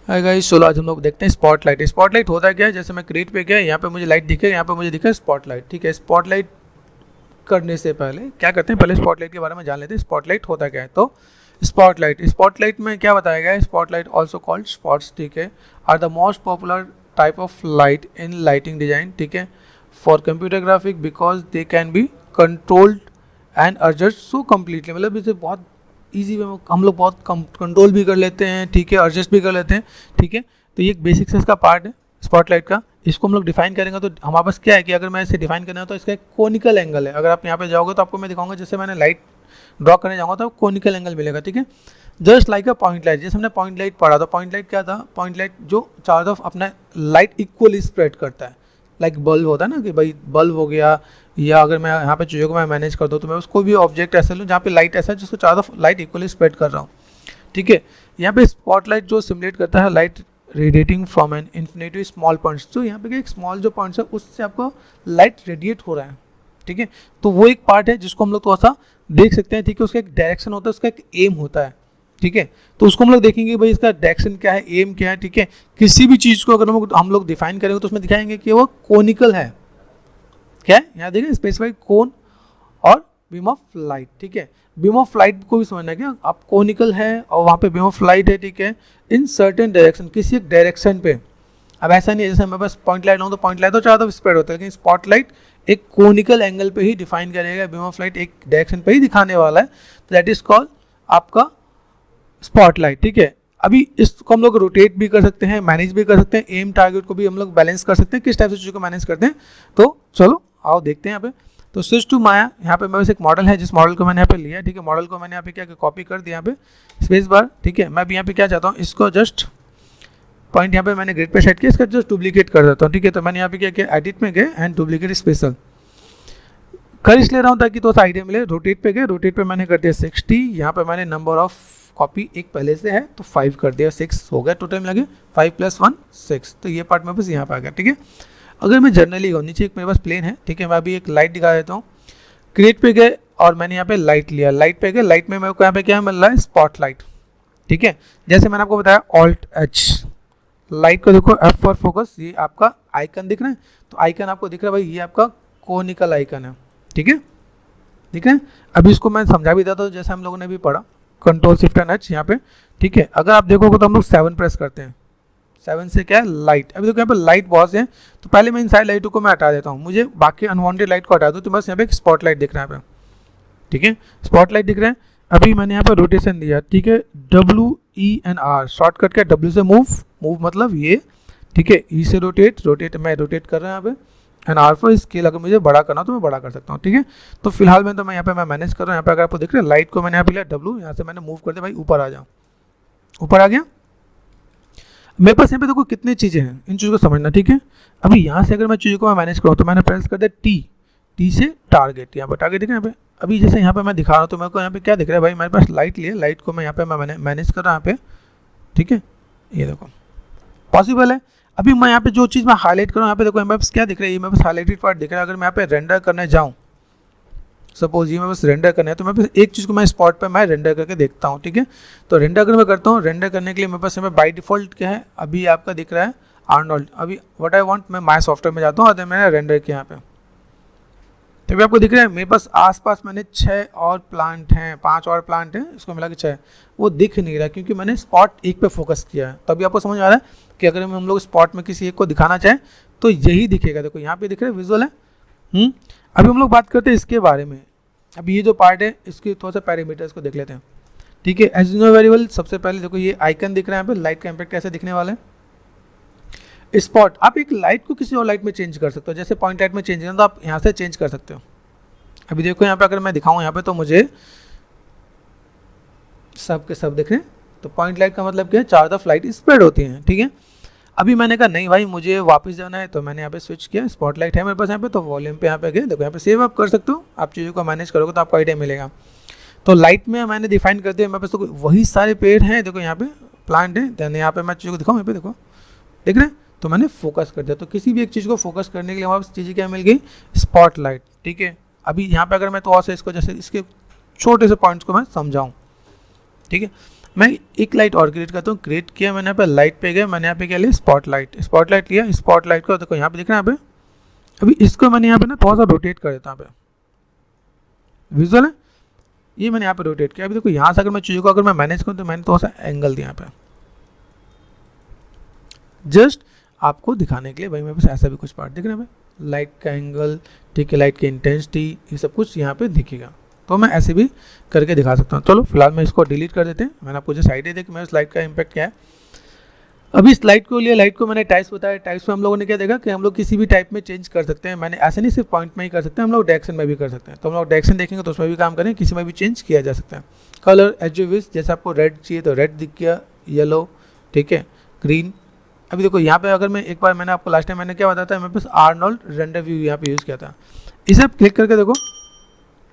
Hi guys, चलो आज हम लोग देखते हैं स्पॉटलाइट। स्पॉटलाइट होता क्या है, जैसे मैं क्रिएट पे गया, यहाँ पे मुझे लाइट दिखे, यहाँ पे मुझे दिखा स्पॉटलाइट। ठीक है, स्पॉटलाइट करने से पहले क्या करते हैं, पहले स्पॉटलाइट के बारे में जान लेते हैं। स्पॉटलाइट होता क्या है। तो स्पॉटलाइट में क्या बताया गया है, स्पॉटलाइट ऑल्सो कॉल्ड स्पॉट्स, ठीक है, are the most popular type of light in lighting design, ठीक है, for computer graphic because they can be controlled and adjust so completely. मतलब इसे बहुत ईजी वे में हम लोग बहुत कंट्रोल भी कर लेते हैं, ठीक है, एडजस्ट भी कर लेते हैं, ठीक है। तो ये एक बेसिक से इसका पार्ट है स्पॉटलाइट का। इसको हम लोग डिफाइन करेंगे तो हमारे पास क्या है कि अगर मैं इसे डिफाइन करना है तो इसका एक कोनिकल एंगल है। अगर आप यहाँ पे जाओगे तो आपको मैं दिखाऊंगा, जैसे मैंने लाइट ड्रॉ करने जाऊँगा तो कोनिकल एंगल मिलेगा, ठीक है। Just like a point light, जैसे हमने पॉइंट लाइट पढ़ा था। पॉइंट लाइट क्या था, पॉइंट लाइट जो चारों तरफ अपना लाइट इक्वली स्प्रेड करता है, लाइक बल्ब होता है ना कि भाई बल्ब हो गया, या अगर मैं यहाँ पे चीज़ों को मैं मैनेज कर दूँ तो मैं उसको भी ऑब्जेक्ट ऐसा लूँ जहाँ पे लाइट ऐसा है जिसको चारों तरफ लाइट इक्वली स्प्रेड कर रहा हूँ, ठीक है। यहाँ पे स्पॉटलाइट जो सिमुलेट करता है light radiating from an infinity small points, तो यहाँ पे एक स्मॉल जो पॉइंट्स है उससे आपको लाइट रेडिएट हो रहा है, ठीक है। तो वो एक पार्ट है जिसको हम लोग थोड़ा सा देख सकते हैं, ठीक है। उसका एक डायरेक्शन होता है, उसका एक एम होता है, ठीक है। तो उसको हम लोग देखेंगे भाई इसका डायरेक्शन क्या है, एम क्या है, ठीक है। किसी भी चीज़ को अगर हम लोग डिफाइन करेंगे तो उसमें दिखाएंगे कि वो कोनिकल है, क्या है यहाँ देखिए स्पेसिफाइड कोन और बीम ऑफ लाइट, ठीक है। बीम ऑफ लाइट को भी समझना है क्या, आप कोनिकल है और वहाँ पे बीम ऑफ लाइट है, ठीक है, इन सर्टेन डायरेक्शन, किसी एक डायरेक्शन पे। अब ऐसा नहीं है जैसे मैं बस पॉइंट लाइट लाऊँ तो पॉइंट लाइट तो चारों तरफ स्प्रेड होता है, लेकिन स्पॉटलाइट एक कोनिकल एंगल पे ही डिफाइन करेगा, बीम ऑफ लाइट एक डायरेक्शन पे ही दिखाने वाला है, तो दैट इज कॉल्ड आपका स्पॉटलाइट, ठीक है। अभी इसको हम लोग रोटेट भी कर सकते हैं, मैनेज भी कर सकते हैं, एम टारगेट को भी हम लोग बैलेंस कर सकते हैं। किस टाइप से चीज़ों को मैनेज करते हैं, तो चलो आओ देखते हैं यहाँ पे। तो स्विच टू माया, यहाँ पे मेरे पास एक मॉडल है, जिस मॉडल को मैंने यहाँ पे लिया, ठीक है। मॉडल को मैंने यहाँ पे क्या कॉपी कर दिया, यहाँ पे स्पेस बार, ठीक है। मैं भी यहाँ पे क्या चाहता हूँ, इसको जस्ट पॉइंट यहाँ पे मैंने ग्रिड पे सेट किया, इसका जस्ट डुप्लीकेट कर देता हूँ, ठीक है। तो मैंने यहाँ पे क्या किया, एडिट में गए एंड डुप्लीकेट स्पेशल कर इसलिए रहा हूँ ताकि थोड़ा सा आइडिया मिले। रोटेट पे गए, रोटेट पे मैंने कर दिया 60, यहाँ पे मैंने नंबर ऑफ कॉपी एक पहले से है तो 5 कर दिया, 6 हो गया टोटल में लगे, 5 + 1 6। तो ये पार्ट मेरे पास यहाँ पे आ गया, ठीक है। अगर मैं जर्नली हूँ, नीचे एक मेरे पास प्लेन है, ठीक है। मैं अभी एक लाइट दिखा देता हूँ। क्रिएट पे गए और मैंने यहाँ पे लाइट लिया, लाइट पे गए, लाइट में मेरे को यहाँ पे क्या मिल रहा है, स्पॉटलाइट, ठीक है। जैसे मैंने आपको बताया ऑल्ट एच, लाइट को देखो, एफ फॉर फोकस, ये आपका आइकन दिख रहा है। तो आइकन आपको दिख रहा है भाई, ये आपका कोनिकल आइकन है, ठीक है, ठीक है। अभी इसको मैं समझा भी देता हूँ, जैसे हम लोगों ने भी पढ़ा, कंट्रोल शिफ्ट एंड एच यहाँ पे, ठीक है। अगर आप देखोगे तो हम लोग 7 प्रेस करते हैं, 7 से क्या है, लाइट। अभी देखो यहाँ पे लाइट बहुत से हैं, तो पहले मैं इन सारी लाइटों को मैं हटा देता हूँ, मुझे बाकी अनवांटेड लाइट को हटा दूँ, तो बस यहाँ पे एक स्पॉटलाइट दिख रहा है यहाँ पे, ठीक है, स्पॉटलाइट दिख रहा है। अभी मैंने यहाँ पे रोटेशन दिया, ठीक है, WENR शॉर्टकट क्या, W से मूव मतलब ये, ठीक है, E से रोटेट मैं रोटेट कर रहा हूँ यहाँ पे, एंड R फॉर स्केल, अगर मुझे बड़ा करना हो तो मैं बड़ा कर सकता हूँ, ठीक है। तो फिलहाल में तो मैं यहाँ पे मैं मैनेज कर रहा हूँ। यहाँ पे अगर आपको दिख रहा है लाइट को मैंने यहाँ पे लिया W, यहाँ से मैंने मूव कर दिया भाई, ऊपर आ जाओ, ऊपर आ गया। मेरे पास यहाँ पे देखो कितनी चीज़ें हैं, इन चीज़ों को समझना, ठीक है। अभी यहाँ से अगर मैं चीज़ों को मैं मैनेज करूँ तो मैंने प्रेस कर दिया टी से टारगेट, यहाँ पर टारगेट दिख रहा है यहाँ पे। अभी जैसे यहाँ पे मैं दिखा रहा हूँ तो मेरे को यहाँ पे क्या दिख रहा है भाई, मेरे पास लाइट लिया, लाइट को मैं यहाँ पे मैं मैनेज कर रहा हूँ यहाँ पे, ठीक है। ये देखो पॉसिबल है। अभी मैं यहाँ पे जो चीज़ मैं हाईलाइट करूँ, यहाँ पे देखो मेरे पास क्या दिख रहा है, ये मेरे पास हाईलाइटेड पार्ट दिख रहा है। अगर मैं यहाँ पे रेंडर करने जाऊँ, सपोज ये मेरे पास रेंडर करना है, तो मेरे पास एक चीज़ को मैं स्पॉट पे मैं रेंडर करके देखता हूँ, ठीक है। तो रेंडर अगर मैं करता हूँ, रेंडर करने के लिए मेरे पास यहाँ पे बाई डिफॉल्ट क्या है, अभी आपका दिख रहा है आर्नोल्ड। अभी व्हाट आई वांट, मैं माय सॉफ्टवेयर में जाता हूँ और मैंने रेंडर किया यहाँ पे, तभी आपको दिख रहा है। मेरे पास आसपास मैंने 6 और प्लांट हैं, 5 और प्लांट हैं, इसको मिला के 6, वो दिख नहीं रहा क्योंकि मैंने स्पॉट एक पे फोकस किया है। तभी आपको समझ आ रहा है कि अगर हम लोग स्पॉट में किसी एक को दिखाना चाहें तो यही दिखेगा। देखो यहाँ पे दिख रहा है, विजुअल है। अभी हम लोग बात करते हैं इसके बारे में। अभी ये जो पार्ट है इसके थोड़ा सा पैरामीटर्स को देख लेते हैं, ठीक है। एज नो वेरिएबल, सबसे पहले देखो ये आइकन दिख रहा है यहाँ पे, लाइट का इम्पैक्ट कैसे दिखने वाला है। स्पॉट, आप एक लाइट को किसी और लाइट में चेंज कर सकते हो, जैसे पॉइंट लाइट में चेंज करना तो आप यहाँ से चेंज कर सकते हो। अभी देखो यहाँ पे अगर मैं दिखाऊं यहाँ पे तो मुझे सब के सब दिख रहे हैं। तो पॉइंट लाइट का मतलब क्या है, चारों तरफ लाइट स्प्रेड होती हैं, ठीक है। अभी मैंने कहा नहीं भाई मुझे वापस जाना है, तो मैंने यहाँ पे स्विच किया, स्पॉटलाइट है मेरे पास यहाँ पे, तो वॉल्यूम पे यहाँ पे गए, देखो यहाँ पे सेव आप कर सकते हो। आप चीज़ों को मैनेज करोगे तो आपको आइडिया मिलेगा। तो लाइट में मैंने डिफाइन कर दिया, मेरे पास तो वही सारे पेड़ हैं, देखो यहाँ पे प्लांट है, देन यहाँ पे मैं चीज़ों को दिखाऊँ, यहाँ पे देखो देख रहे हैं, तो मैंने फोकस कर दिया। तो किसी भी एक चीज़ को फोकस करने के लिए हमारे पास चीज़ें क्या मिल गई, स्पॉटलाइट, ठीक है। अभी यहाँ पे अगर मैं तो और से इसको जैसे इसके छोटे से पॉइंट्स को मैं समझाऊँ, ठीक है। मैं एक लाइट और क्रिएट करता हूँ। क्रिएट किया मैंने, यहाँ पे लाइट पे गया, मैंने यहाँ पे क्या लिया स्पॉटलाइट। स्पॉटलाइट लिया, स्पॉटलाइट को देखो यहाँ पे दिख रहा है यहाँ पे। अभी इसको मैंने यहाँ पे ना थोड़ा सा रोटेट कर देता हूँ यहाँ पे, विजुअल है, ये मैंने यहाँ पे रोटेट किया। अभी देखो यहाँ से अगर मैं चीज़ों को अगर मैं मैनेज करूँ तो मैंने थोड़ा सा एंगल दिया यहाँ पे, जस्ट आपको दिखाने के लिए भाई मेरे पास ऐसा भी कुछ पार्ट दिख रहा है, लाइट का एंगल, ठीक है, लाइट की इंटेंसिटी, ये सब कुछ यहाँ पे दिखेगा। तो मैं ऐसे भी करके दिखा सकता हूँ। चलो फिलहाल मैं इसको डिलीट कर देते हैं। मैंने आपको जो आइडिया दिया कि मेरे लाइट का इम्पैक्ट क्या है। अभी इस लाइट को लिया, लाइट को मैंने टाइप्स बताया। टाइप्स में हम लोगों ने क्या देखा कि हम लोग किसी भी टाइप में चेंज कर सकते हैं। मैंने ऐसे नहीं सिर्फ पॉइंट में ही कर सकते हैं, हम लोग डायरेक्शन में भी कर सकते हैं। तो हम लोग डायरेक्शन देखेंगे तो उसमें भी काम करें, किसी में भी चेंज किया जा सकता है। कलर एज यू विश, जैसे आपको रेड चाहिए तो रेड दिख गया, येलो, ठीक है, ग्रीन। अभी देखो यहाँ पे अगर मैं एक बार, मैंने आपको लास्ट टाइम मैंने क्या बताया था, मेरे पास आर्नोल्ड रेंडर व्यू यहाँ पे यूज़ किया था। इसे आप क्लिक करके देखो।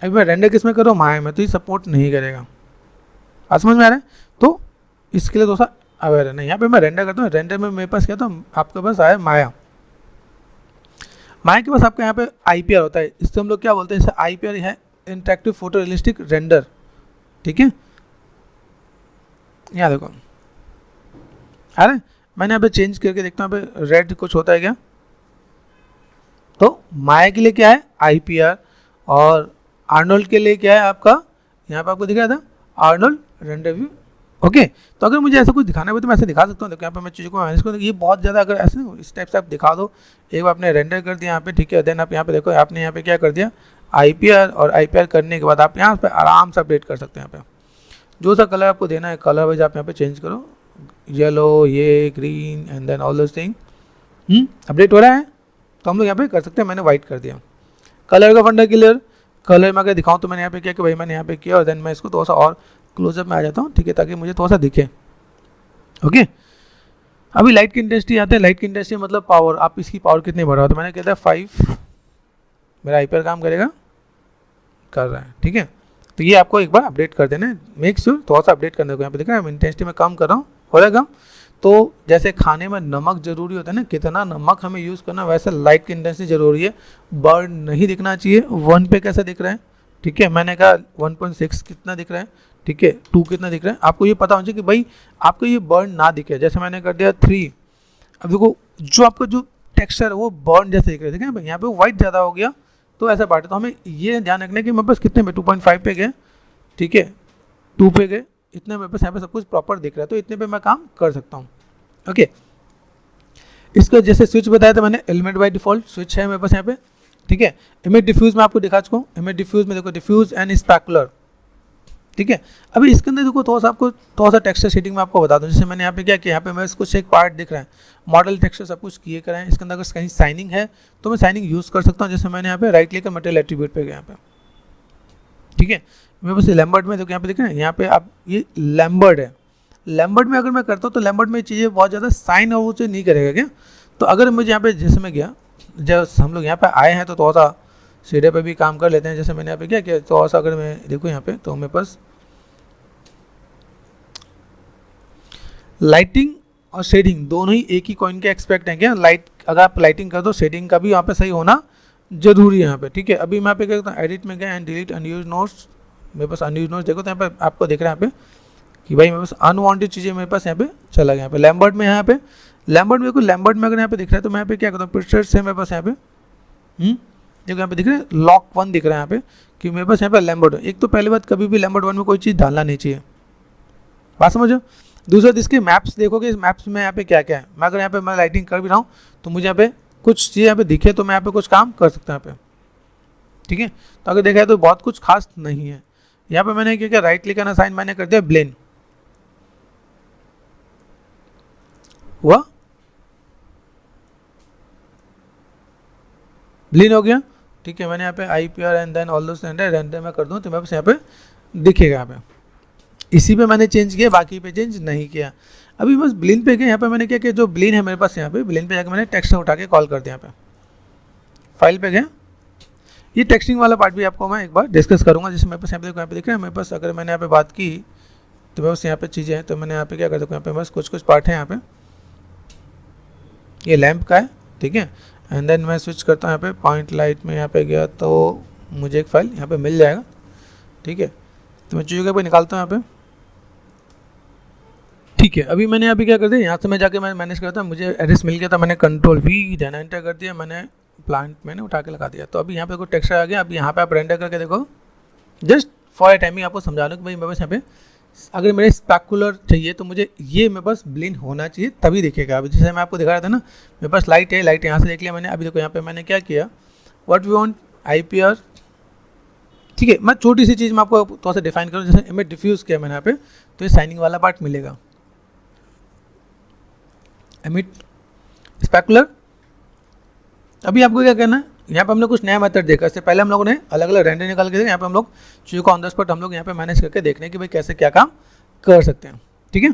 अभी मैं रेंडर किस में करूँ, माया में, तो ये सपोर्ट नहीं करेगा। आज समझ में आ रहा है? तो इसके लिए थोड़ा सा अवेयर है ना। यहाँ पे मैं रेंडर करता हूँ, रेंडर में मेरे पास क्या था, आपके पास आया माया। माया के पास आपका यहाँ पे IPR होता है, इससे हम लोग क्या बोलते हैं, इसे IPR है, इंटरेक्टिव फोटो रियलिस्टिक रेंडर, ठीक है। यहाँ देखो आ रहा है, मैंने यहाँ पे चेंज करके देखता हूँ, यहाँ पे रेड कुछ होता है क्या। तो माया के लिए क्या है IPR, और आर्नोल्ड के लिए क्या है आपका, यहाँ पे आपको दिख रहा था आर्नोल्ड रेंडर व्यू। ओके, तो अगर मुझे ऐसा कुछ दिखाना हो तो मैं ऐसे दिखा सकता हूँ। देखो यहाँ पे मैं चीज़ों को मैनेज करूँ, ये बहुत ज़्यादा अगर ऐसे इस टाइप से आप दिखा दो, एक बार आपने रेंडर कर दिया यहाँ पे, ठीक है, देन आप यहाँ पे देखो, आपने यहाँ पे क्या कर दिया IPR, और IPR करने के बाद आप यहाँ पे आराम से अपडेट कर सकते हैं। यहाँ पे जो सा कलर आपको देना है, कलर वाइज आप यहाँ पे चेंज करो, येलो, ये green, and then all those thing. Update हो रहा है, तो हम लोग यहाँ पे कर सकते हैं। मैंने वाइट कर दिया। कलर का फंडा क्लियर, कलर में अगर दिखाऊँ तो मैंने यहाँ पे किया कि भाई मैंने यहाँ पे किया, और देन मैं इसको थोड़ा सा और क्लोजअप में आ जाता हूँ, ठीक है, ताकि मुझे थोड़ा सा दिखे। ओके, अभी लाइट की इंटेंसिटी आते हैं। लाइट की इंटेंसिटी मतलब पावर, आप इसकी पावर कितनी बढ़ा हो, तो मैंने कहता है 5, मेरा IPR काम करेगा, कर रहा है, ठीक है। तो ये आपको एक बार अपडेट कर देना है, मेक श्योर थोड़ा सा अपडेट करने को। यहाँ पे देख रहे हैं इंटेंसिटी में कम कर रहा हूँ, हो रहा है कम। तो जैसे खाने में नमक जरूरी होता है ना, कितना नमक हमें यूज़ करना, वैसे लाइट की इंटेंसिटी जरूरी है। बर्न नहीं दिखना चाहिए। 1 पे कैसा दिख रहा है, ठीक है, मैंने कहा 1.6 कितना दिख रहा है, ठीक है, 2 कितना दिख रहा है, आपको ये पता होना चाहिए कि भाई आपको ये बर्न ना दिखे। जैसे मैंने कर दिया 3, अब देखो जो आपका जो टेक्सचर है वो बर्न जैसे दिख रहा है, ठीक है भाई, यहाँ पे वाइट ज़्यादा हो गया तो ऐसा बात है। तो हमें ये ध्यान रखना है कि मेरे पास कितने पे 2.5 पे गए, ठीक है, 2 पे गए, इतने मेरे पास यहाँ पे सब कुछ प्रॉपर दिख रहा है, तो इतने पे मैं काम कर सकता हूँ। ओके, इसका जैसे स्विच बताया था मैंने, एलिमेंट बाय डिफॉल्ट स्विच है मेरे पास यहाँ पे, ठीक है। इमेज डिफ्यूज में आपको दिखा चुका हूँ। इमेज डिफ्यूज में देखो डिफ्यूज एंड स्पैकुलर, ठीक है। अभी इसके अंदर देखो थोड़ा सा आपको थोड़ा सा टेक्सचर शेडिंग में आपको बता दूं। जैसे मैंने यहाँ पे क्या किया, यहाँ पे मेरे कुछ एक पार्ट दिख रहा है, मॉडल टेक्सचर सब कुछ किए कराएं। इसके अंदर अगर कहीं साइनिंग है तो मैं साइनिंग यूज़ कर सकता हूँ। जैसे मैंने यहाँ पे राइट क्लिक मटेरियल एट्रीब्यूट पे गया यहाँ पे, ठीक है, मेरे पास लैम्बर्ट में देखो यहाँ पे दिख रहे हैं, यहाँ पे आप ये लैम्बर्ट है। लैम्बर्ट में अगर मैं करता हूँ तो लैम्बर्ट में चीज़ें बहुत ज़्यादा साइन और वो चीज़ नहीं करेगा क्या। तो अगर मुझे यहाँ पे जैसे मैं गया, जब हम लोग यहाँ पे आए हैं तो थोड़ा सा सीधे पे भी काम कर लेते हैं। जैसे मैंने यहाँ पे क्या किया, थोड़ा सा अगर मैं देखूँ यहाँ पे तो मेरे पास लाइटिंग और शेडिंग दोनों ही एक ही कॉइन के एक्सपेक्ट हैं क्या। लाइट अगर आप लाइटिंग कर दो, शेडिंग का भी यहाँ पे सही होना जरूरी है यहाँ पे, ठीक है। अभी मैं यहाँ पे क्या करता हूँ, एडिट में गया एंड डिलीट अनयूज नोट्स। मेरे पास अनयूज नोट्स देखो तो यहाँ पे आपको दिख रहा है यहाँ पे कि भाई मेरे पास अनवांटेड चीज़ें मेरे पास यहाँ पे चला गया। यहाँ पे लैम्बर्ट में, यहाँ पे लैम्बर्ट में, लैम्बर्ट में अगर यहाँ पे दिख रहा है तो मैं यहाँ पे क्या करता हूँ, पिक्चर्स है मेरे पास यहाँ पे, देखो यहाँ पे दिख रहा है लॉक 1 दिख रहा है यहाँ पे कि मेरे पास यहाँ पे लैम्बर्ट। एक तो पहली बात, कभी भी लैम्बर्ट 1 में कोई चीज़ डालना नहीं चाहिए, बात समझो। दूसरा, इसके मैप्स देखोगे, इस मैप्स में यहाँ पे क्या क्या है। मैं अगर यहाँ पे मैं लाइटिंग कर भी रहा हूँ तो मुझे यहाँ पे कुछ चीज़ यहाँ पे दिखे तो मैं यहाँ पे कुछ काम कर सकता हूँ यहाँ पे, ठीक है। तो अगर देखा है तो बहुत कुछ खास नहीं है। यहाँ पे मैंने क्या किया, राइट क्लिक करना, साइन मैंने कर दिया ब्लेंड, हुआ ब्लीन हो गया, ठीक है। मैंने यहाँ पे IPR and then all those render मैं कर दूँ तो मेरे पास यहाँ पे दिखेगा। यहाँ पे इसी पे मैंने चेंज किया, बाकी पे चेंज नहीं किया। अभी बस ब्लीन पे गया, यहाँ पे मैंने क्या किया, जो ब्लीन है मेरे पास यहाँ पे, ब्लीन पे जाकर मैंने टेक्स्ट उठा के कॉल कर दिया। यहाँ पे फाइल पे गया, ये टेक्सटिंग वाला पार्ट भी आपको मैं एक बार डिस्कस करूँगा। जैसे मेरे पास यहाँ पे दिख रहा है, मेरे पास अगर मैंने यहाँ पे बात की तो मेरे पास यहाँ पे चीज़ें हैं, तो मैंने यहाँ पे क्या कर सकता हूँ, यहाँ पे बस कुछ पार्ट है यहाँ पे, ये लैंप का है, ठीक है। एंड देन मैं स्विच करता हूँ यहाँ पे पॉइंट लाइट में, यहाँ पे गया तो मुझे एक फाइल यहाँ पे मिल जाएगा, ठीक है। तो मैं चीज़ों के पे निकालता हूँ यहाँ पे, ठीक है, अभी मैंने अभी क्या कर दिया, यहाँ से मैं जाके मैंने मैनेज करता, मुझे एड्रेस मिल गया था, मैंने कंट्रोल V देना एंटर कर दिया, मैंने प्लांट मैंने उठा के लगा दिया। तो अभी यहाँ पे कोई टेक्सचर आ गया। अब यहाँ पे आप रेंडर करके देखो, जस्ट फॉर ए टाइमिंग आपको समझा दूँ कि भाई मेरे पास यहाँ पे अगर मेरे स्पेकुलर चाहिए तो मुझे ये मेरे पास ब्लिंक होना चाहिए तभी दिखेगा। अभी जैसे मैं आपको दिखा रहा था ना, मेरे पास लाइट है, लाइट यहाँ से देख लिया मैंने। अभी देखो यहाँ पे मैंने क्या किया, व्हाट वी वांट IPR, ठीक है। मैं छोटी सी चीज़ मैं आपको थोड़ा सा डिफाइन करूँ, जैसे इमेज डिफ्यूज़ किया मैंने यहाँ पे, तो ये शाइनिंग वाला पार्ट मिलेगा। एमिट स्पेकुलर, अभी आपको क्या करना है, यहाँ पे हमने कुछ नया मेथड देखा। इससे पहले हम लोगों ने अलग अलग रेंडर निकाल के देखा, यहाँ पे हम लोग चीज़ों को ऑन द स्पॉट हम लोग यहाँ पे मैनेज करके देखने कि भाई कैसे क्या काम कर सकते हैं, ठीक है।